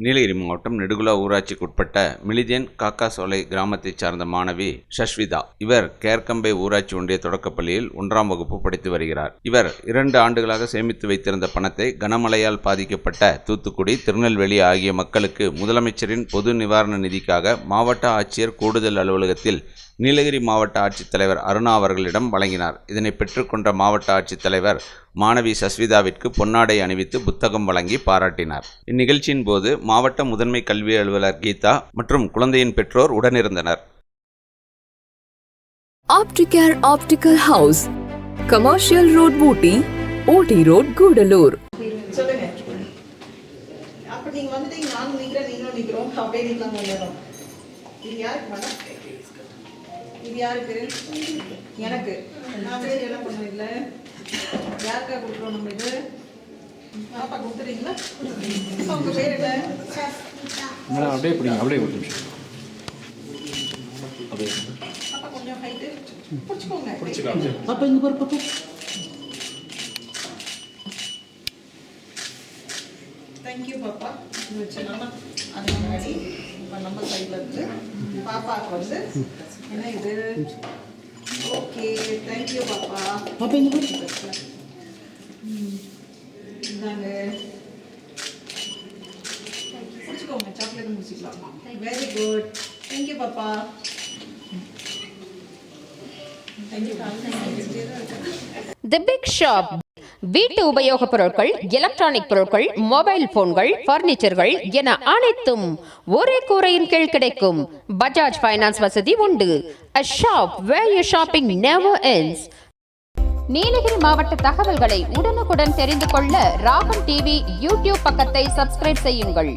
நீலகிரி மாவட்டம் நெடுகுலா ஊராட்சிக்குட்பட்ட மிலிஜேன் காக்காசோலை கிராமத்தைச் சார்ந்த மாணவி ஷஷ்விதா. இவர் கேர்கம்பை ஊராட்சி ஒன்றிய தொடக்கப்பள்ளியில் 1ஆம் வகுப்பு படித்து வருகிறார். இவர் 2 ஆண்டுகளாக சேமித்து வைத்திருந்த பணத்தை கனமழையால் பாதிக்கப்பட்ட தூத்துக்குடி, திருநெல்வேலி ஆகிய மக்களுக்கு முதலமைச்சரின் பொது நிவாரண நிதிக்காக மாவட்ட ஆட்சியர் கூடுதல் அலுவலகத்தில் நீலகிரி மாவட்ட ஆட்சித்தலைவர் அருணா அவர்களிடம் வழங்கினார். இதனை பெற்றுக்கொண்ட மாவட்ட ஆட்சித்தலைவர் மாணவி ஷஷ்விதாவிற்கு பொன்னாடை அணிவித்து புத்தகம் வழங்கி பாராட்டினார். இந்நிகழ்ச்சியின் போது மாவட்ட முதன்மை கல்வி அலுவலர் கீதா மற்றும் குழந்தையின் பெற்றோர் உடனிருந்தனர். Opticare Optical House, Commercial Road, Booty, OT Road, Gudalur. சொல்லுங்க. அப்ப நீங்க வந்துட்டீங்க, நானும் நிக்கிறேன், நீங்களும் நிக்கிறோம். அப்படியே நிக்கலாம் கொஞ்சம். இது யாருக்கு மேடம்? இது யாருக்கு? எனக்கு. நான் சரி என்ன பண்ண இல்லை. யாருக்கா கொடுக்குறோம் நம்ம இது? பாப்பா கொடுத்துறீங்களா? உங்க பேர் என்ன? மேடம் அப்படியே பிடிங்க, அப்படியே ஒரு நிமிஷம். அப்படியே பாப்பா கொஞ்சம் ஹைட்டு பிடிச்சிக்கோங்க. பாப்பா இங்க பாரு பாப்பா. தேங்க்யூ பாப்பா. இது வச்சுக்கலாமா? அது முன்னாடி இப்போ நம்ம சைடில் இருந்து பாப்பாவுக்கு வந்து என்ன இது? ஓகே, தேங்க்யூ பாப்பா. பாப்பா இங்க பாரு. இந்தாங்க, பிடிச்சிக்கோங்க. சாக்லேட் முடிச்சிக்கலாமா? வெரி குட், தேங்க்யூ பாப்பா. தேங்க்யூ. The big shop. வீட்டு உபயோகப் பொருட்கள், எலக்ட்ரானிக் பொருட்கள், மொபைல் போன்கள், பர்னிச்சர்கள் என அனைத்தும் ஒரே கூரையின் கீழ் கிடைக்கும். பஜாஜ் ஃபைனான்ஸ் வசதி உண்டு. A shop where your shopping never ends. Nilgiri மாவட்ட தகவல்களை உடனுக்குடன் தெரிந்து கொள்ள ராகம் டிவி யூடியூப் பக்கத்தை சப்ஸ்கிரைப் செய்யுங்கள்.